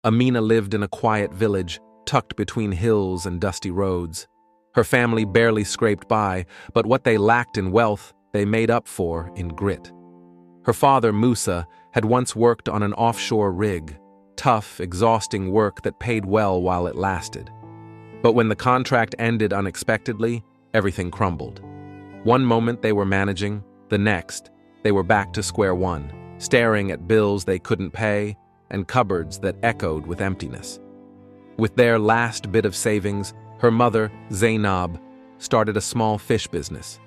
Amina lived in a quiet village, tucked between hills and dusty roads. Her family barely scraped by, but what they lacked in wealth, they made up for in grit. Her father, Musa, had once worked on an offshore rig, tough, exhausting work that paid well while it lasted. But when the contract ended unexpectedly, everything crumbled. One moment they were managing, the next, they were back to square one, staring at bills they couldn't pay and cupboards that echoed with emptiness. With their last bit of savings, her mother, Zainab, started a small fish business.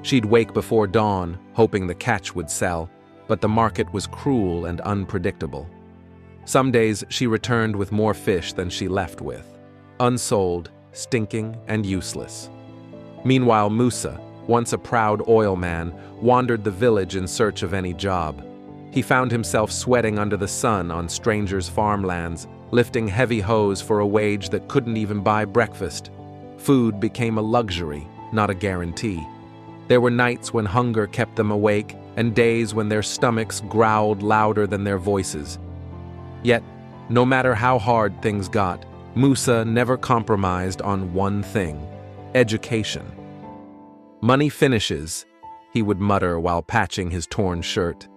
She'd wake before dawn, hoping the catch would sell, but the market was cruel and unpredictable. Some days she returned with more fish than she left with, unsold, stinking, and useless. Meanwhile, Musa, once a proud oil man, wandered the village in search of any job. He found himself sweating under the sun on strangers' farmlands, lifting heavy hoes for a wage that couldn't even buy breakfast. Food became a luxury, not a guarantee. There were nights when hunger kept them awake, and days when their stomachs growled louder than their voices. Yet, no matter how hard things got, Musa never compromised on one thing: education. "Money finishes," he would mutter while patching his torn shirt.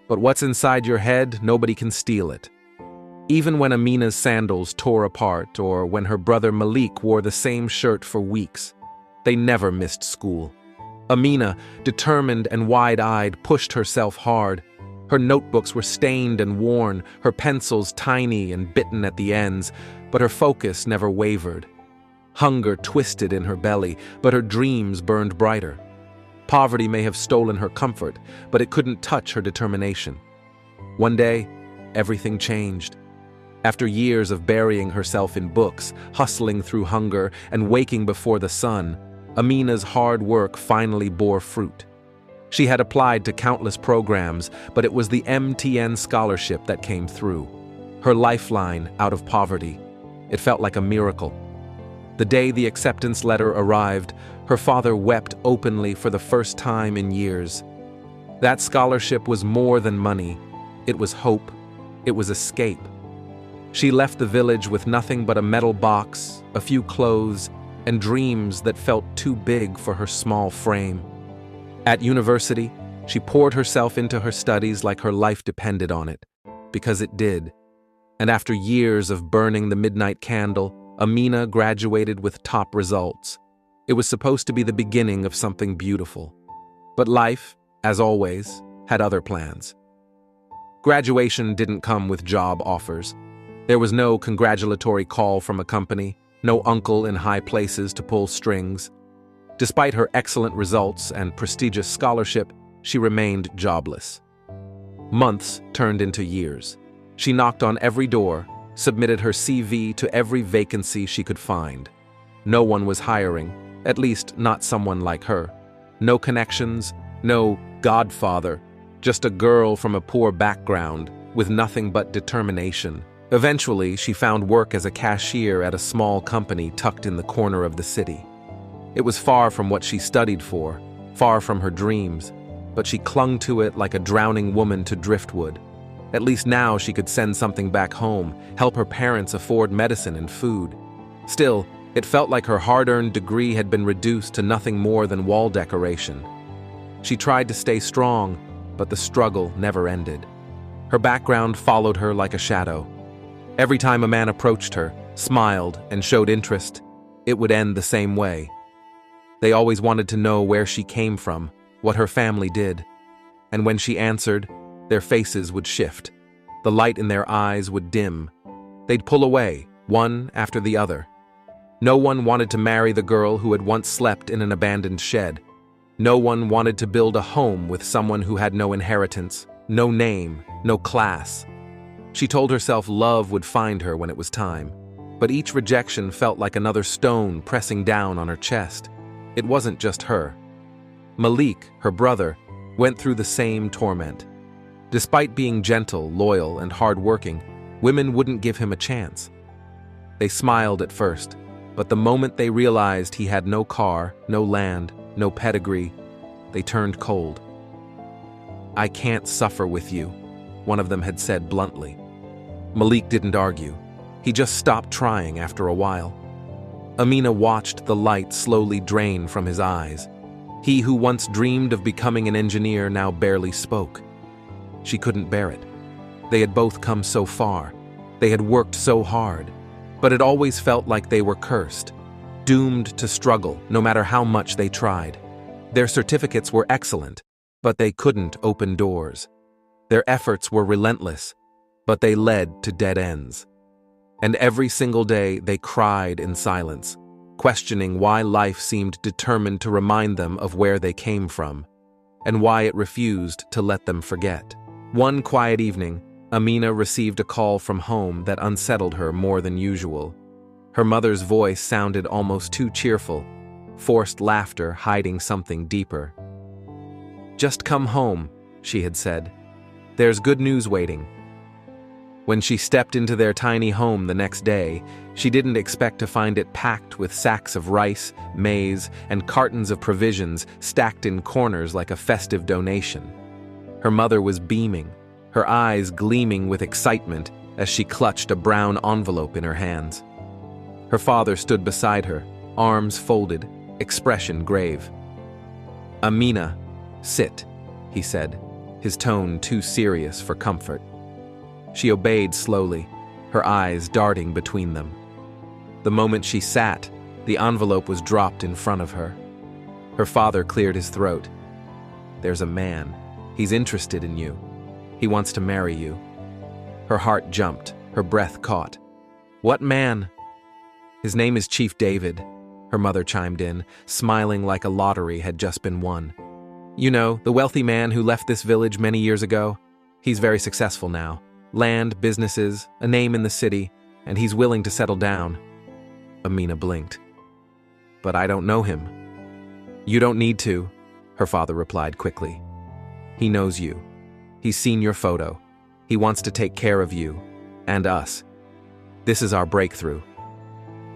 "But what's inside your head, nobody can steal it." Even when Amina's sandals tore apart, or when her brother Malik wore the same shirt for weeks, they never missed school. Amina, determined and wide-eyed, pushed herself hard. Her notebooks were stained and worn, her pencils tiny and bitten at the ends, but her focus never wavered. Hunger twisted in her belly, but her dreams burned brighter. Poverty may have stolen her comfort, but it couldn't touch her determination. One day, everything changed. After years of burying herself in books, hustling through hunger, and waking before the sun, Amina's hard work finally bore fruit. She had applied to countless programs, but it was the MTN scholarship that came through. Her lifeline out of poverty. It felt like a miracle. The day the acceptance letter arrived, her father wept openly for the first time in years. That scholarship was more than money. It was hope. It was escape. She left the village with nothing but a metal box, a few clothes, and dreams that felt too big for her small frame. At university, she poured herself into her studies like her life depended on it, because it did. And after years of burning the midnight candle, Amina graduated with top results. It was supposed to be the beginning of something beautiful. But life, as always, had other plans. Graduation didn't come with job offers. There was no congratulatory call from a company, no uncle in high places to pull strings. Despite her excellent results and prestigious scholarship, she remained jobless. Months turned into years. She knocked on every door, submitted her CV to every vacancy she could find. No one was hiring, at least not someone like her. No connections, no godfather, just a girl from a poor background with nothing but determination. Eventually, she found work as a cashier at a small company tucked in the corner of the city. It was far from what she studied for, far from her dreams, but she clung to it like a drowning woman to driftwood. At least now she could send something back home, help her parents afford medicine and food. Still, it felt like her hard-earned degree had been reduced to nothing more than wall decoration. She tried to stay strong, but the struggle never ended. Her background followed her like a shadow. Every time a man approached her, smiled, and showed interest, it would end the same way. They always wanted to know where she came from, what her family did. And when she answered, their faces would shift. The light in their eyes would dim. They'd pull away, one after the other. No one wanted to marry the girl who had once slept in an abandoned shed. No one wanted to build a home with someone who had no inheritance, no name, no class. She told herself love would find her when it was time. But each rejection felt like another stone pressing down on her chest. It wasn't just her. Malik, her brother, went through the same torment. Despite being gentle, loyal, and hard-working, women wouldn't give him a chance. They smiled at first, but the moment they realized he had no car, no land, no pedigree, they turned cold. "I can't suffer with you," one of them had said bluntly. Malik didn't argue. He just stopped trying after a while. Amina watched the light slowly drain from his eyes. He who once dreamed of becoming an engineer now barely spoke. She couldn't bear it. They had both come so far. They had worked so hard. But it always felt like they were cursed, doomed to struggle no matter how much they tried. Their certificates were excellent, but they couldn't open doors. Their efforts were relentless, but they led to dead ends. And every single day they cried in silence, questioning why life seemed determined to remind them of where they came from, and why it refused to let them forget. One quiet evening, Amina received a call from home that unsettled her more than usual. Her mother's voice sounded almost too cheerful, forced laughter hiding something deeper. "Just come home," she had said. "There's good news waiting." When she stepped into their tiny home the next day, she didn't expect to find it packed with sacks of rice, maize, and cartons of provisions stacked in corners like a festive donation. Her mother was beaming, her eyes gleaming with excitement as she clutched a brown envelope in her hands. Her father stood beside her, arms folded, expression grave. "Amina, sit," he said, his tone too serious for comfort. She obeyed slowly, her eyes darting between them. The moment she sat, the envelope was dropped in front of her. Her father cleared his throat. "There's a man. He's interested in you. He wants to marry you." Her heart jumped, her breath caught. "What man?" "His name is Chief David," her mother chimed in, smiling like a lottery had just been won. "You know, the wealthy man who left this village many years ago? He's very successful now. Land, businesses, a name in the city, and he's willing to settle down." Amina blinked. "But I don't know him." "You don't need to," her father replied quickly. "He knows you. He's seen your photo. He wants to take care of you, and us. This is our breakthrough."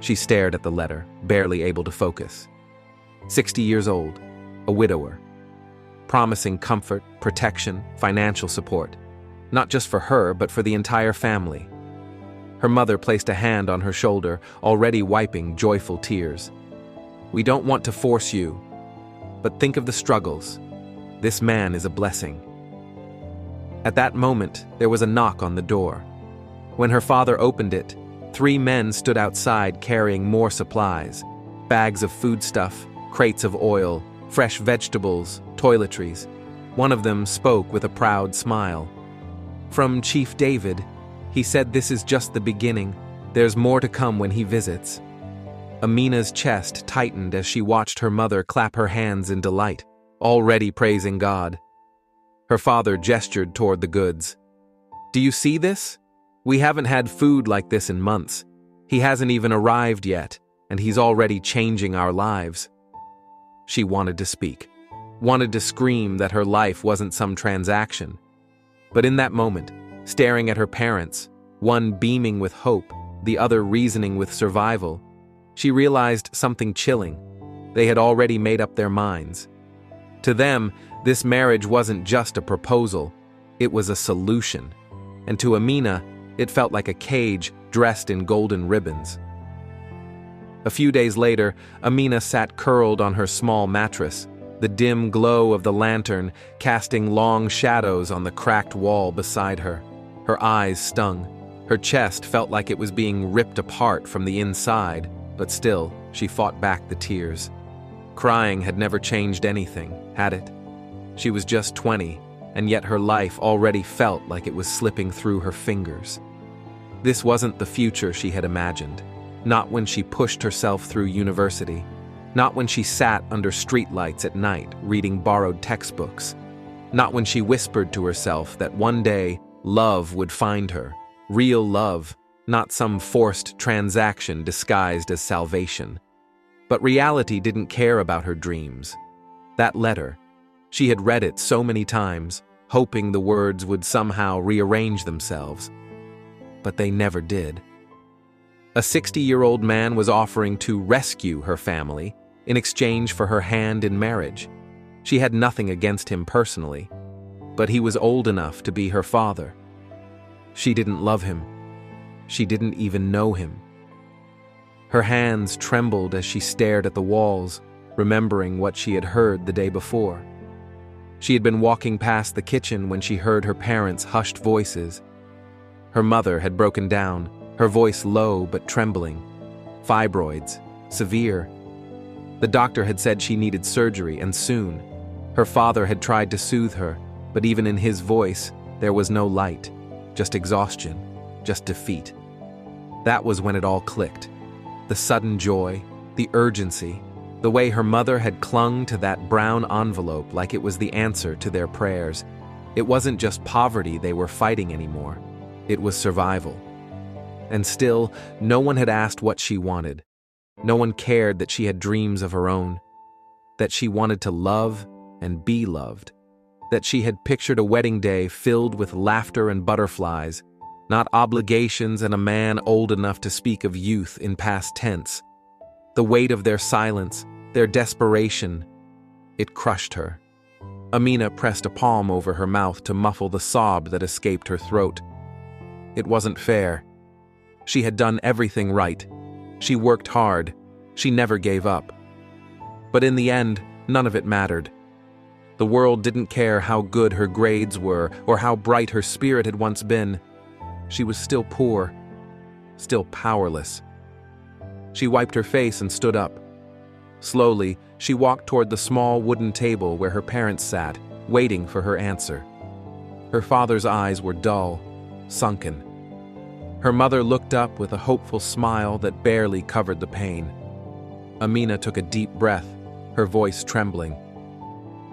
She stared at the letter, barely able to focus. 60 years old, a widower. Promising comfort, protection, financial support. Not just for her, but for the entire family. Her mother placed a hand on her shoulder, already wiping joyful tears. "We don't want to force you, but think of the struggles. This man is a blessing." At that moment, there was a knock on the door. When her father opened it, 3 men stood outside carrying more supplies: bags of foodstuff, crates of oil, fresh vegetables, toiletries. One of them spoke with a proud smile. "From Chief David. He said this is just the beginning. There's more to come when he visits." Amina's chest tightened as she watched her mother clap her hands in delight, already praising God. Her father gestured toward the goods. "Do you see this? We haven't had food like this in months. He hasn't even arrived yet, and he's already changing our lives." She wanted to speak, wanted to scream that her life wasn't some transaction. But in that moment, staring at her parents, one beaming with hope, the other reasoning with survival, she realized something chilling. They had already made up their minds. To them, this marriage wasn't just a proposal, it was a solution. And to Amina, it felt like a cage dressed in golden ribbons. A few days later, Amina sat curled on her small mattress, the dim glow of the lantern casting long shadows on the cracked wall beside her. Her eyes stung. Her chest felt like it was being ripped apart from the inside, but still, she fought back the tears. Crying had never changed anything, had it? She was just 20, and yet her life already felt like it was slipping through her fingers. This wasn't the future she had imagined, not when she pushed herself through university. Not when she sat under streetlights at night reading borrowed textbooks. Not when she whispered to herself that one day love would find her. Real love, not some forced transaction disguised as salvation. But reality didn't care about her dreams. That letter, she had read it so many times, hoping the words would somehow rearrange themselves. But they never did. A 60-year-old man was offering to rescue her family in exchange for her hand in marriage. She had nothing against him personally, but he was old enough to be her father. She didn't love him. She didn't even know him. Her hands trembled as she stared at the walls, remembering what she had heard the day before. She had been walking past the kitchen when she heard her parents' hushed voices. Her mother had broken down, her voice low but trembling. Fibroids, severe. The doctor had said she needed surgery, and soon. Her father had tried to soothe her, but even in his voice, there was no light, just exhaustion, just defeat. That was when it all clicked. The sudden joy, the urgency, the way her mother had clung to that brown envelope like it was the answer to their prayers. It wasn't just poverty they were fighting anymore. It was survival. And still, no one had asked what she wanted. No one cared that she had dreams of her own, that she wanted to love and be loved, that she had pictured a wedding day filled with laughter and butterflies, not obligations and a man old enough to speak of youth in past tense. The weight of their silence, their desperation, it crushed her. Amina pressed a palm over her mouth to muffle the sob that escaped her throat. It wasn't fair. She had done everything right. She worked hard. She never gave up. But in the end, none of it mattered. The world didn't care how good her grades were or how bright her spirit had once been. She was still poor, still powerless. She wiped her face and stood up. Slowly, she walked toward the small wooden table where her parents sat, waiting for her answer. Her father's eyes were dull, sunken. Her mother looked up with a hopeful smile that barely covered the pain. Amina took a deep breath, her voice trembling.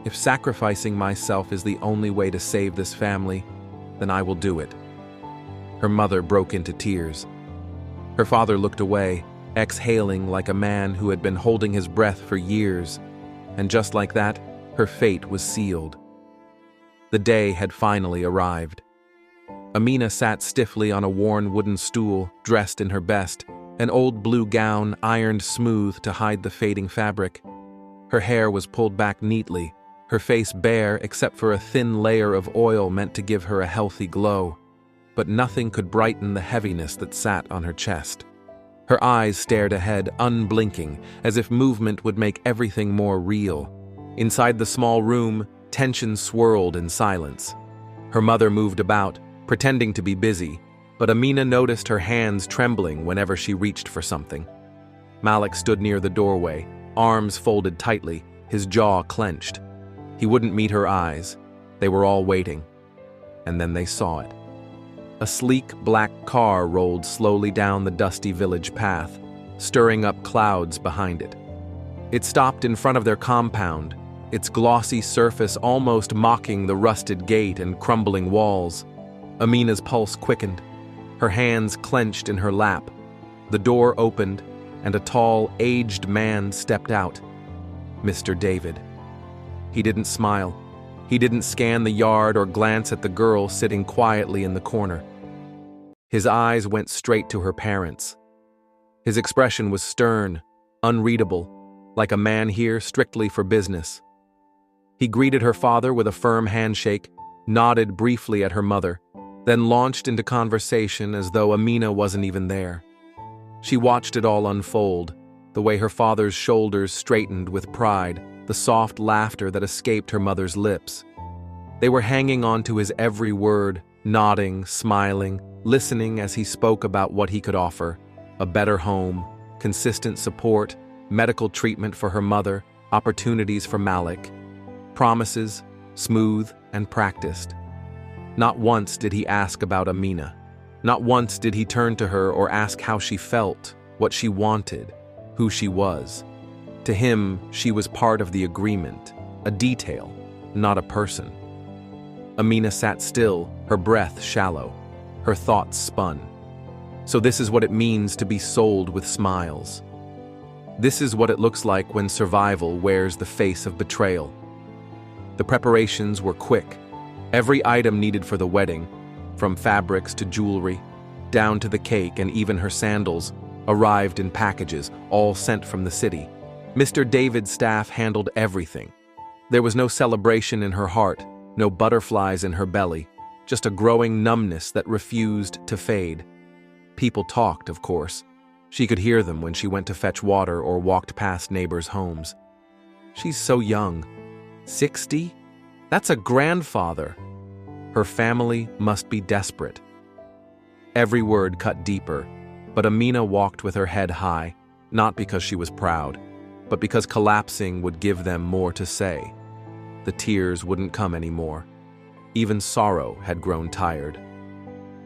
If sacrificing myself is the only way to save this family, then I will do it. Her mother broke into tears. Her father looked away, exhaling like a man who had been holding his breath for years, and just like that, her fate was sealed. The day had finally arrived. Amina sat stiffly on a worn wooden stool, dressed in her best, an old blue gown ironed smooth to hide the fading fabric. Her hair was pulled back neatly, her face bare except for a thin layer of oil meant to give her a healthy glow. But nothing could brighten the heaviness that sat on her chest. Her eyes stared ahead, unblinking, as if movement would make everything more real. Inside the small room, tension swirled in silence. Her mother moved about, pretending to be busy, but Amina noticed her hands trembling whenever she reached for something. Malik stood near the doorway, arms folded tightly, his jaw clenched. He wouldn't meet her eyes. They were all waiting. And then they saw it. A sleek black car rolled slowly down the dusty village path, stirring up clouds behind it. It stopped in front of their compound, its glossy surface almost mocking the rusted gate and crumbling walls. Amina's pulse quickened. Her hands clenched in her lap. The door opened, and a tall, aged man stepped out. Mr. David. He didn't smile. He didn't scan the yard or glance at the girl sitting quietly in the corner. His eyes went straight to her parents. His expression was stern, unreadable, like a man here strictly for business. He greeted her father with a firm handshake, nodded briefly at her mother, then launched into conversation as though Amina wasn't even there. She watched it all unfold, the way her father's shoulders straightened with pride, the soft laughter that escaped her mother's lips. They were hanging on to his every word, nodding, smiling, listening as he spoke about what he could offer: a better home, consistent support, medical treatment for her mother, opportunities for Malik. Promises, smooth and practiced. Not once did he ask about Amina. Not once did he turn to her or ask how she felt, what she wanted, who she was. To him, she was part of the agreement, a detail, not a person. Amina sat still, her breath shallow, her thoughts spun. So this is what it means to be sold with smiles. This is what it looks like when survival wears the face of betrayal. The preparations were quick. Every item needed for the wedding, from fabrics to jewelry, down to the cake and even her sandals, arrived in packages, all sent from the city. Mr. David's staff handled everything. There was no celebration in her heart, no butterflies in her belly, just a growing numbness that refused to fade. People talked, of course. She could hear them when she went to fetch water or walked past neighbors' homes. She's so young. 60? That's a grandfather. Her family must be desperate. Every word cut deeper, but Amina walked with her head high, not because she was proud, but because collapsing would give them more to say. The tears wouldn't come anymore. Even sorrow had grown tired.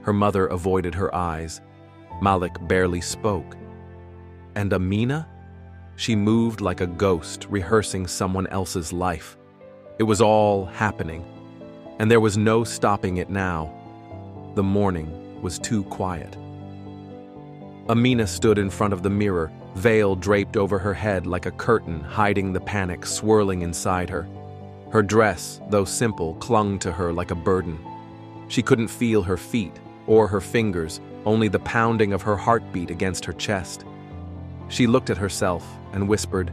Her mother avoided her eyes. Malik barely spoke. And Amina? She moved like a ghost rehearsing someone else's life. It was all happening, and there was no stopping it now. The morning was too quiet. Amina stood in front of the mirror, veil draped over her head like a curtain hiding the panic swirling inside her. Her dress, though simple, clung to her like a burden. She couldn't feel her feet or her fingers, only the pounding of her heartbeat against her chest. She looked at herself and whispered,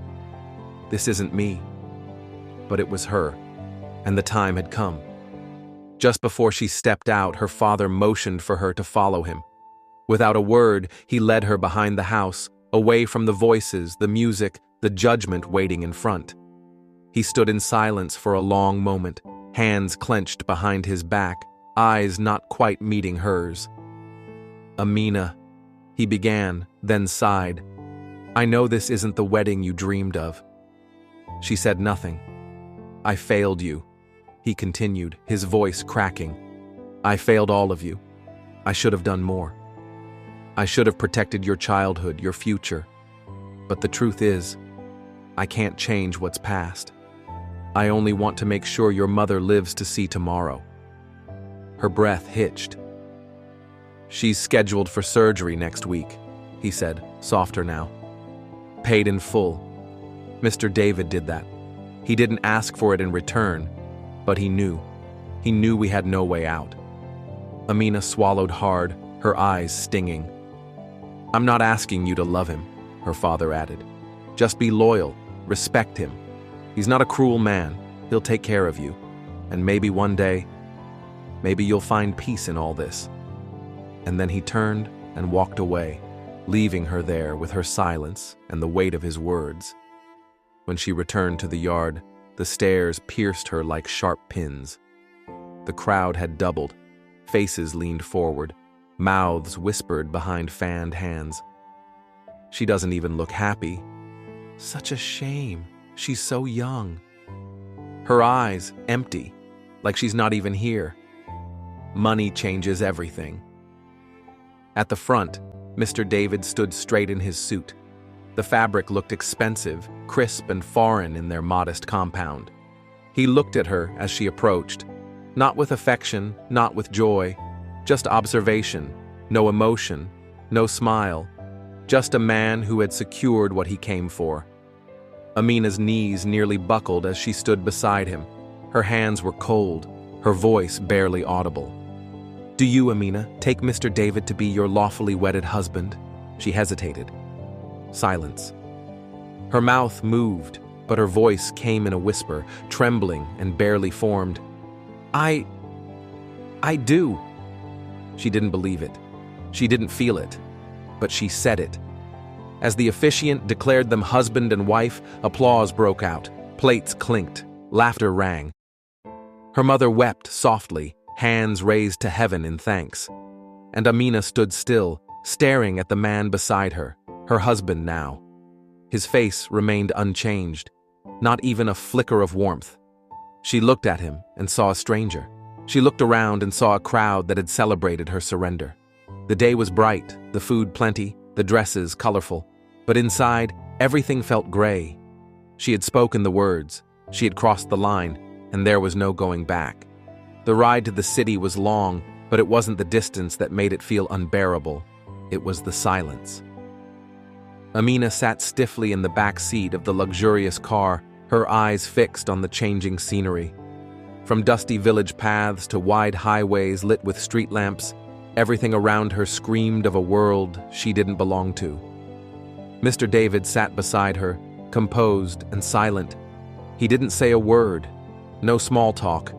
"This isn't me." But it was her, and the time had come. Just before she stepped out, her father motioned for her to follow him. Without a word, he led her behind the house, away from the voices, the music, the judgment waiting in front. He stood in silence for a long moment, hands clenched behind his back, eyes not quite meeting hers. "Amina," he began, then sighed. "I know this isn't the wedding you dreamed of." She said nothing. "I failed you," he continued, his voice cracking. "I failed all of you. I should have done more. I should have protected your childhood, your future. But the truth is, I can't change what's past. I only want to make sure your mother lives to see tomorrow." Her breath hitched. "She's scheduled for surgery next week," he said, softer now. "Paid in full. Mr. David did that. He didn't ask for it in return, but he knew. He knew we had no way out." Amina swallowed hard, her eyes stinging. "I'm not asking you to love him," her father added. "Just be loyal, respect him. He's not a cruel man. He'll take care of you. And maybe one day, maybe you'll find peace in all this." And then he turned and walked away, leaving her there with her silence and the weight of his words. When she returned to the yard, the stairs pierced her like sharp pins. The crowd had doubled. Faces leaned forward. Mouths whispered behind fanned hands. "She doesn't even look happy. Such a shame. She's so young." Her eyes empty, like she's not even here. Money changes everything. At the front, Mr. David stood straight in his suit. The fabric looked expensive, crisp and foreign in their modest compound. He looked at her as she approached, not with affection, not with joy, just observation, no emotion, no smile, just a man who had secured what he came for. Amina's knees nearly buckled as she stood beside him. Her hands were cold, her voice barely audible. "Do you, Amina, take Mr. David to be your lawfully wedded husband?" She hesitated. Silence. Her mouth moved, but her voice came in a whisper, trembling and barely formed. I do." She didn't believe it. She didn't feel it. But she said it. As the officiant declared them husband and wife, applause broke out. Plates clinked. Laughter rang. Her mother wept softly, hands raised to heaven in thanks. And Amina stood still, staring at the man beside her, her husband now. His face remained unchanged, not even a flicker of warmth. She looked at him and saw a stranger. She looked around and saw a crowd that had celebrated her surrender. The day was bright, the food plenty, the dresses colorful, but inside, everything felt gray. She had spoken the words, she had crossed the line, and there was no going back. The ride to the city was long, but it wasn't the distance that made it feel unbearable. It was the silence. Amina sat stiffly in the back seat of the luxurious car, her eyes fixed on the changing scenery. From dusty village paths to wide highways lit with street lamps, everything around her screamed of a world she didn't belong to. Mr. David sat beside her, composed and silent. He didn't say a word, no small talk,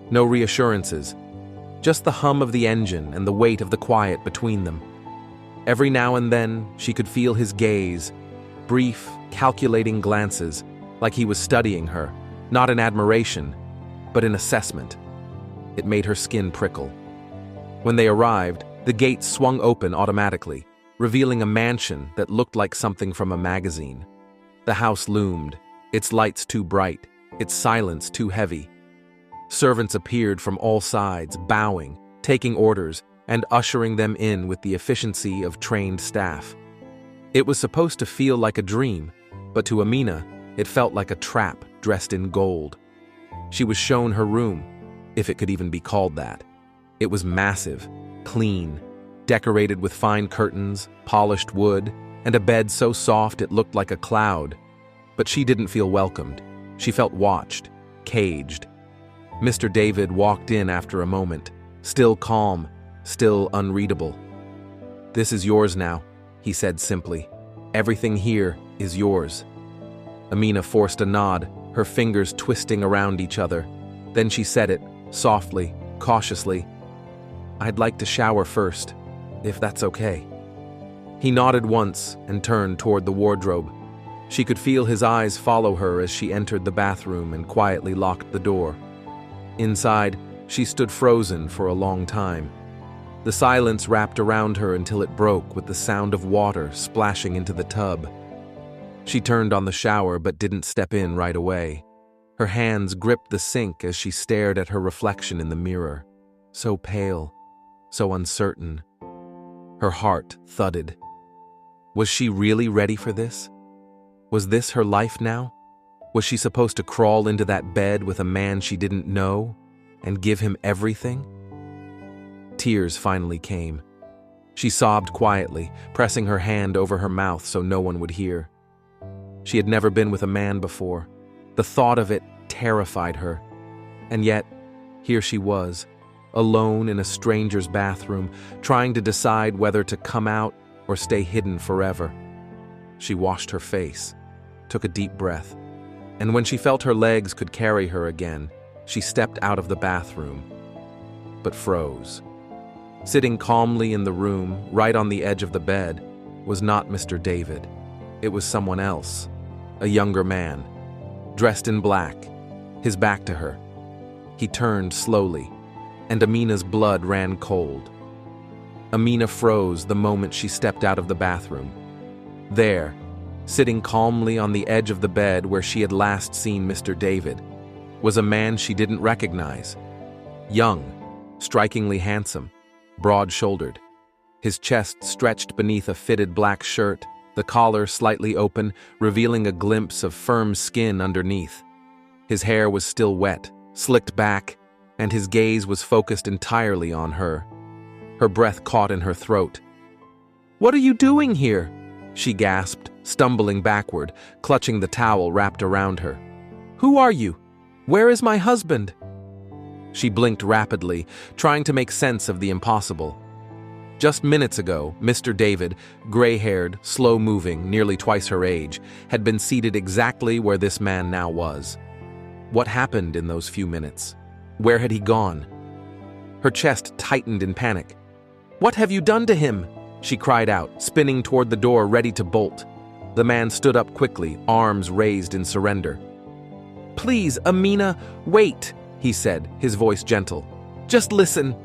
no reassurances, just the hum of the engine and the weight of the quiet between them. Every now and then, she could feel his gaze, brief, calculating glances, like he was studying her, not in admiration, but in assessment. It made her skin prickle. When they arrived, the gate swung open automatically, revealing a mansion that looked like something from a magazine. The house loomed, its lights too bright, its silence too heavy. Servants appeared from all sides, bowing, taking orders, and ushering them in with the efficiency of trained staff. It was supposed to feel like a dream, but to Amina, it felt like a trap dressed in gold. She was shown her room, if it could even be called that. It was massive, clean, decorated with fine curtains, polished wood, and a bed so soft it looked like a cloud. But she didn't feel welcomed. She felt watched, caged. Mr. David walked in after a moment, still calm, still unreadable. "This is yours now," he said simply. "Everything here is yours." Amina forced a nod, her fingers twisting around each other. Then she said it, softly, cautiously. "I'd like to shower first, if that's okay." He nodded once and turned toward the wardrobe. She could feel his eyes follow her as she entered the bathroom and quietly locked the door. Inside, she stood frozen for a long time. The silence wrapped around her until it broke with the sound of water splashing into the tub. She turned on the shower but didn't step in right away. Her hands gripped the sink as she stared at her reflection in the mirror. So pale, so uncertain. Her heart thudded. Was she really ready for this? Was this her life now? Was she supposed to crawl into that bed with a man she didn't know and give him everything? Tears finally came. She sobbed quietly, pressing her hand over her mouth so no one would hear. She had never been with a man before. The thought of it terrified her. And yet, here she was, alone in a stranger's bathroom, trying to decide whether to come out or stay hidden forever. She washed her face, took a deep breath, and when she felt her legs could carry her again, she stepped out of the bathroom, but froze. Sitting calmly in the room, right on the edge of the bed, was not Mr. David. It was someone else, a younger man, dressed in black, his back to her. He turned slowly, and Amina's blood ran cold. Amina froze the moment she stepped out of the bathroom. There, sitting calmly on the edge of the bed where she had last seen Mr. David, was a man she didn't recognize. Young, strikingly handsome, broad-shouldered. His chest stretched beneath a fitted black shirt, the collar slightly open, revealing a glimpse of firm skin underneath. His hair was still wet, slicked back, and his gaze was focused entirely on her. Her breath caught in her throat. "What are you doing here?" she gasped, stumbling backward, clutching the towel wrapped around her. "Who are you? Where is my husband?" She blinked rapidly, trying to make sense of the impossible. Just minutes ago, Mr. David, gray-haired, slow-moving, nearly twice her age, had been seated exactly where this man now was. What happened in those few minutes? Where had he gone? Her chest tightened in panic. "What have you done to him?" she cried out, spinning toward the door, ready to bolt. The man stood up quickly, arms raised in surrender. "Please, Amina, wait," he said, his voice gentle. "Just listen."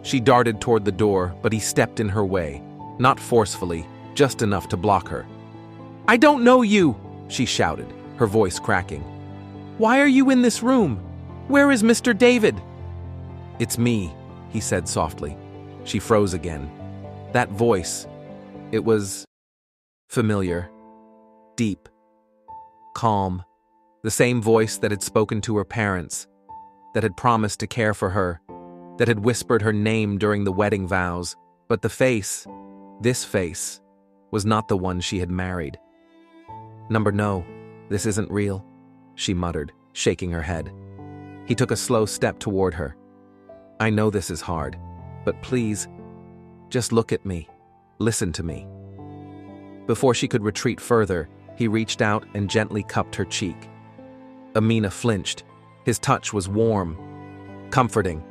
She darted toward the door, but he stepped in her way, not forcefully, just enough to block her. "I don't know you," she shouted, her voice cracking. "Why are you in this room? Where is Mr. David?" "It's me," he said softly. She froze again. That voice, it was familiar, deep, calm, the same voice that had spoken to her parents, that had promised to care for her, that had whispered her name during the wedding vows, but the face, this face, was not the one she had married. No, this isn't real," she muttered, shaking her head. He took a slow step toward her. "I know this is hard, but please, just look at me, listen to me." Before she could retreat further, he reached out and gently cupped her cheek. Amina flinched. His touch was warm, comforting,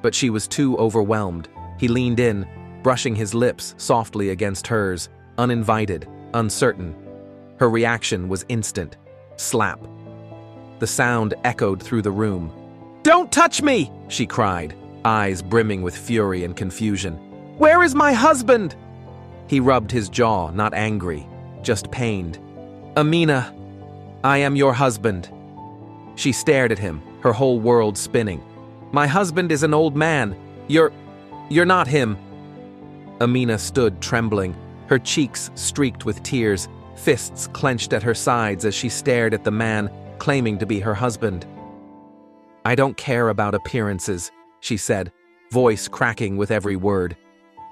but she was too overwhelmed. He leaned in, brushing his lips softly against hers, uninvited, uncertain. Her reaction was instant. Slap. The sound echoed through the room. "Don't touch me!" she cried, eyes brimming with fury and confusion. "Where is my husband?" He rubbed his jaw, not angry, just pained. "Amina, I am your husband." She stared at him, her whole world spinning. "My husband is an old man. You're not him." Amina stood trembling, her cheeks streaked with tears, fists clenched at her sides as she stared at the man claiming to be her husband. "I don't care about appearances," she said, voice cracking with every word.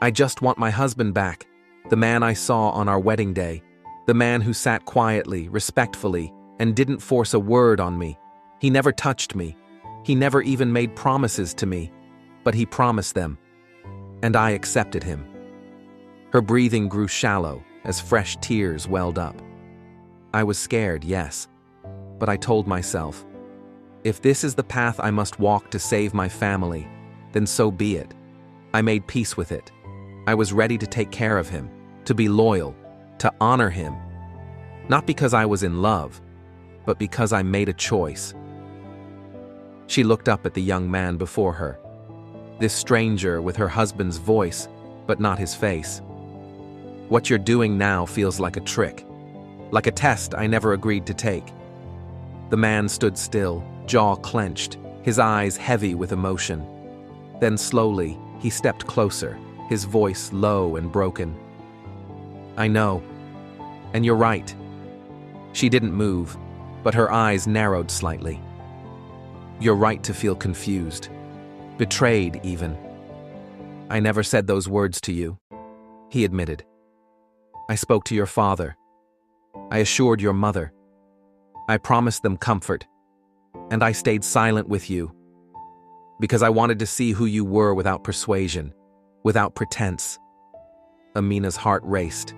"I just want my husband back, the man I saw on our wedding day, the man who sat quietly, respectfully, and didn't force a word on me. He never touched me. He never even made promises to me, but he promised them, and I accepted him." Her breathing grew shallow as fresh tears welled up. I was scared, yes, but I told myself, if this is the path I must walk to save my family, then so be it. I made peace with it. I was ready to take care of him, to be loyal, to honor him. Not because I was in love, but because I made a choice. She looked up at the young man before her, this stranger with her husband's voice, but not his face. "What you're doing now feels like a trick, like a test I never agreed to take." The man stood still, jaw clenched, his eyes heavy with emotion. Then slowly, he stepped closer, his voice low and broken. "I know, and you're right." She didn't move, but her eyes narrowed slightly. "You're right to feel confused, betrayed even. I never said those words to you," he admitted. "I spoke to your father. I assured your mother. I promised them comfort, and I stayed silent with you because I wanted to see who you were without persuasion, without pretense." Amina's heart raced.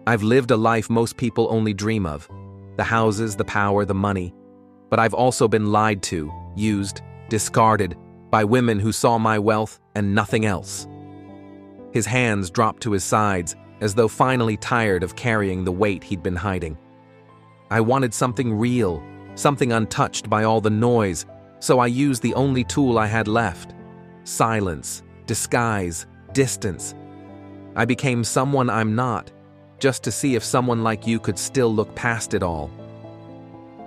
"I've lived a life most people only dream of, the houses, the power, the money, but I've also been lied to, used, discarded by women who saw my wealth and nothing else." His hands dropped to his sides, as though finally tired of carrying the weight he'd been hiding. "I wanted something real, something untouched by all the noise, so I used the only tool I had left: silence, disguise, distance. I became someone I'm not, just to see if someone like you could still look past it all."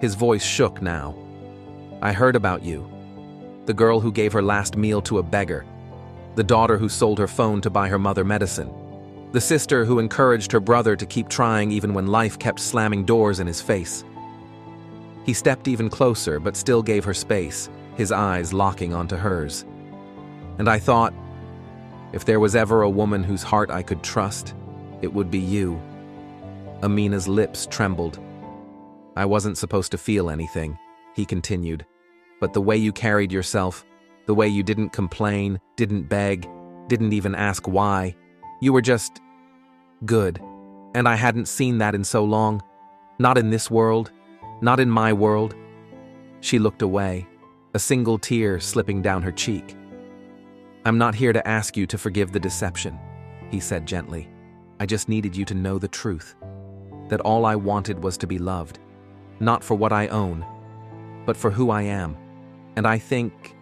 His voice shook now. "I heard about you. The girl who gave her last meal to a beggar, the daughter who sold her phone to buy her mother medicine, the sister who encouraged her brother to keep trying even when life kept slamming doors in his face." He stepped even closer but still gave her space, his eyes locking onto hers. "And I thought, if there was ever a woman whose heart I could trust, it would be you." Amina's lips trembled. "I wasn't supposed to feel anything," he continued, "but the way you carried yourself, the way you didn't complain, didn't beg, didn't even ask why, you were just good, and I hadn't seen that in so long. Not in this world, not in my world." She looked away, a single tear slipping down her cheek. "I'm not here to ask you to forgive the deception," he said gently. "I just needed you to know the truth, that all I wanted was to be loved, not for what I own, but for who I am. And I think,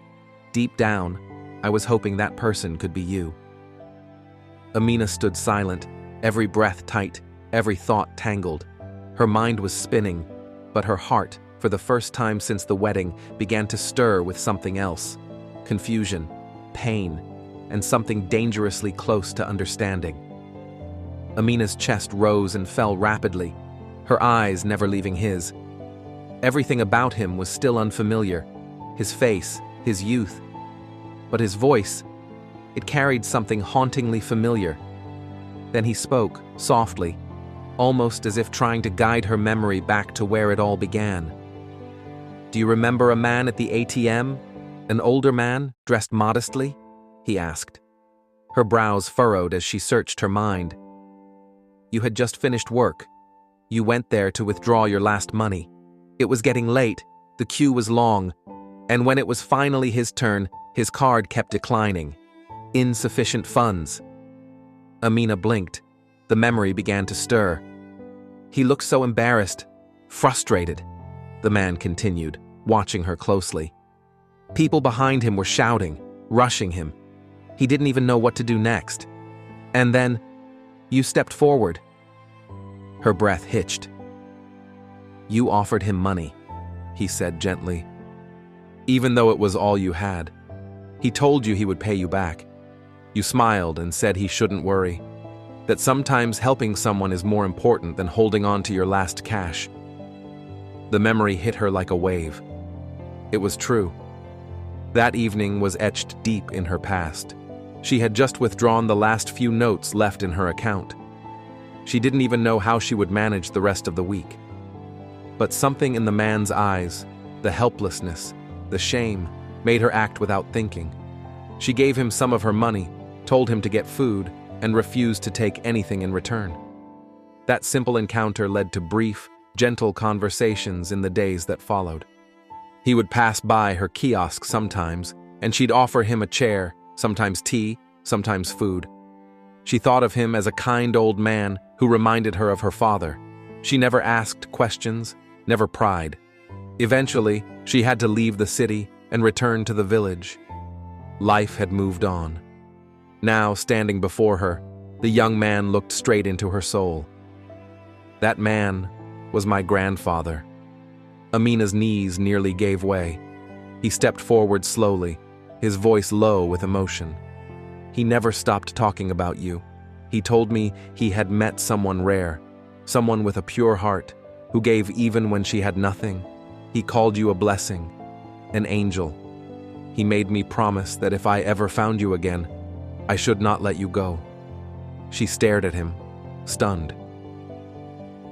deep down, I was hoping that person could be you." Amina stood silent, every breath tight, every thought tangled. Her mind was spinning, but her heart, for the first time since the wedding, began to stir with something else: confusion, pain, and something dangerously close to understanding. Amina's chest rose and fell rapidly, her eyes never leaving his. Everything about him was still unfamiliar: his face, his youth. But his voice, it carried something hauntingly familiar. Then he spoke, softly, almost as if trying to guide her memory back to where it all began. "Do you remember a man at the ATM? An older man, dressed modestly?" he asked. Her brows furrowed as she searched her mind. "You had just finished work. You went there to withdraw your last money. It was getting late, the queue was long, and when it was finally his turn, his card kept declining. Insufficient funds. Amina blinked. The memory began to stir. He looked so embarrassed, frustrated, the man continued, watching her closely. People behind him were shouting, rushing him. He didn't even know what to do next. And then, you stepped forward. Her breath hitched. You offered him money, he said gently. Even though it was all you had. He told you he would pay you back. You smiled and said he shouldn't worry. That sometimes helping someone is more important than holding on to your last cash. The memory hit her like a wave. It was true. That evening was etched deep in her past. She had just withdrawn the last few notes left in her account. She didn't even know how she would manage the rest of the week. But something in the man's eyes, the helplessness, the shame, made her act without thinking. She gave him some of her money, told him to get food, and refused to take anything in return. That simple encounter led to brief, gentle conversations in the days that followed. He would pass by her kiosk sometimes, and she'd offer him a chair, sometimes tea, sometimes food. She thought of him as a kind old man who reminded her of her father. She never asked questions, never pried. Eventually, she had to leave the city and return to the village. Life had moved on. Now, standing before her, the young man looked straight into her soul. That man was my grandfather. Amina's knees nearly gave way. He stepped forward slowly, his voice low with emotion. He never stopped talking about you. He told me he had met someone rare, someone with a pure heart, who gave even when she had nothing. He called you a blessing, an angel. He made me promise that if I ever found you again, I should not let you go. She stared at him, stunned.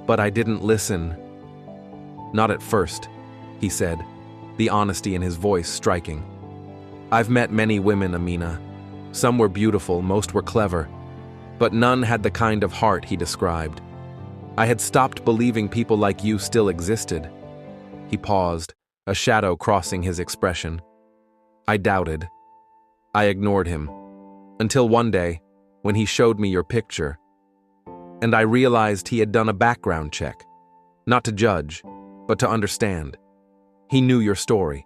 But I didn't listen. Not at first, he said, the honesty in his voice striking. I've met many women, Amina. Some were beautiful, most were clever, but none had the kind of heart he described. I had stopped believing people like you still existed. He paused, a shadow crossing his expression. I doubted. I ignored him. Until one day, when he showed me your picture, and I realized he had done a background check, not to judge, but to understand. He knew your story,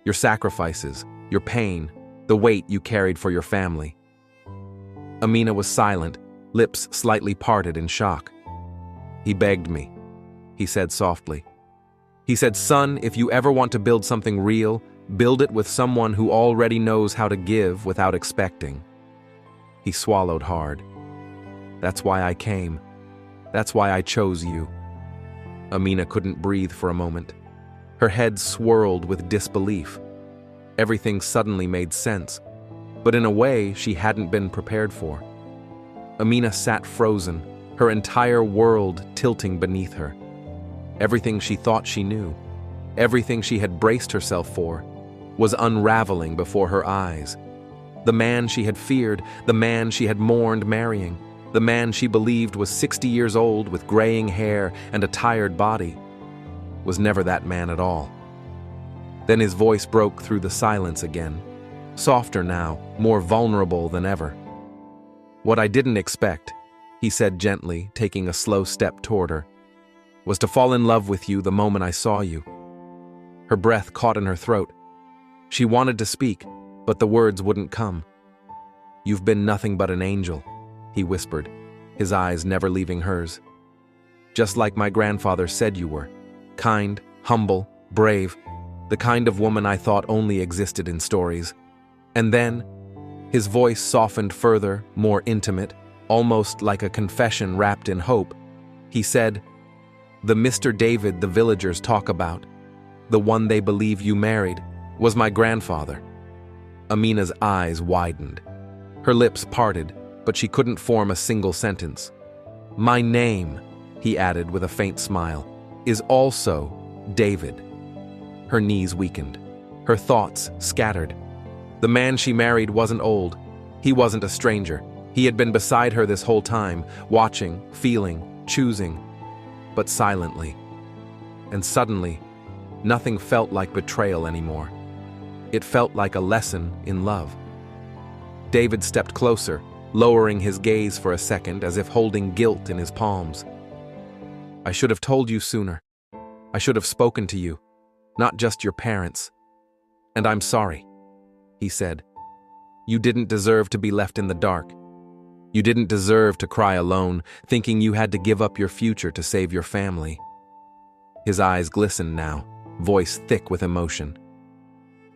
your sacrifices, your pain, the weight you carried for your family. Amina was silent, lips slightly parted in shock. He begged me, he said softly. He said, son, if you ever want to build something real, build it with someone who already knows how to give without expecting. He swallowed hard. That's why I came. That's why I chose you. Amina couldn't breathe for a moment. Her head swirled with disbelief. Everything suddenly made sense, but in a way she hadn't been prepared for. Amina sat frozen, her entire world tilting beneath her. Everything she thought she knew, everything she had braced herself for, was unraveling before her eyes. The man she had feared, the man she had mourned marrying, the man she believed was 60 years old with graying hair and a tired body, was never that man at all. Then his voice broke through the silence again, softer now, more vulnerable than ever. What I didn't expect, he said gently, taking a slow step toward her, was to fall in love with you the moment I saw you. Her breath caught in her throat. She wanted to speak, but the words wouldn't come. You've been nothing but an angel, he whispered, his eyes never leaving hers. Just like my grandfather said you were. Kind, humble, brave, the kind of woman I thought only existed in stories. And then, his voice softened further, more intimate, almost like a confession wrapped in hope. He said, the Mr. David the villagers talk about, the one they believe you married, was my grandfather. Amina's eyes widened. Her lips parted, but she couldn't form a single sentence. My name, he added with a faint smile, is also David. Her knees weakened. Her thoughts scattered. The man she married wasn't old. He wasn't a stranger. He had been beside her this whole time, watching, feeling, choosing, but silently. And suddenly, nothing felt like betrayal anymore. It felt like a lesson in love. David stepped closer, lowering his gaze for a second as if holding guilt in his palms. "I should have told you sooner. I should have spoken to you, not just your parents. And I'm sorry," he said. "You didn't deserve to be left in the dark. You didn't deserve to cry alone, thinking you had to give up your future to save your family." His eyes glistened now, voice thick with emotion.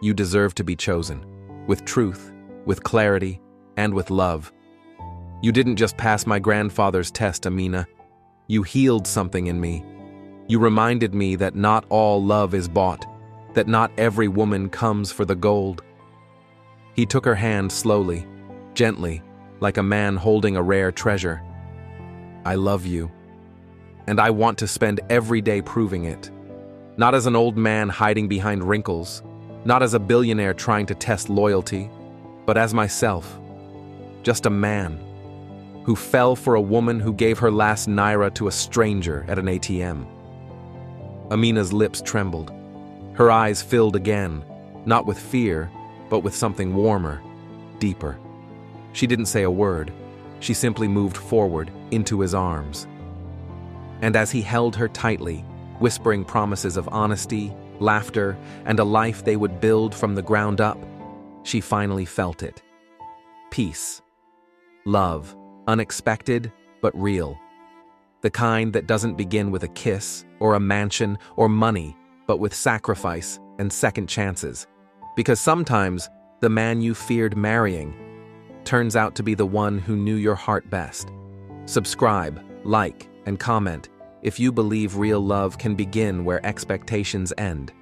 "You deserve to be chosen, with truth, with clarity, and with love. You didn't just pass my grandfather's test, Amina. You healed something in me. You reminded me that not all love is bought, that not every woman comes for the gold." He took her hand slowly, gently, like a man holding a rare treasure. "I love you, and I want to spend every day proving it. Not as an old man hiding behind wrinkles, not as a billionaire trying to test loyalty, but as myself. Just a man who fell for a woman who gave her last naira to a stranger at an ATM." Amina's lips trembled. Her eyes filled again, not with fear, but with something warmer, deeper. She didn't say a word. She simply moved forward into his arms. And as he held her tightly, whispering promises of honesty, laughter, and a life they would build from the ground up, she finally felt it. Peace. Love. Unexpected, but real. The kind that doesn't begin with a kiss, or a mansion, or money, but with sacrifice and second chances. Because sometimes, the man you feared marrying turns out to be the one who knew your heart best. Subscribe, like, and comment if you believe real love can begin where expectations end.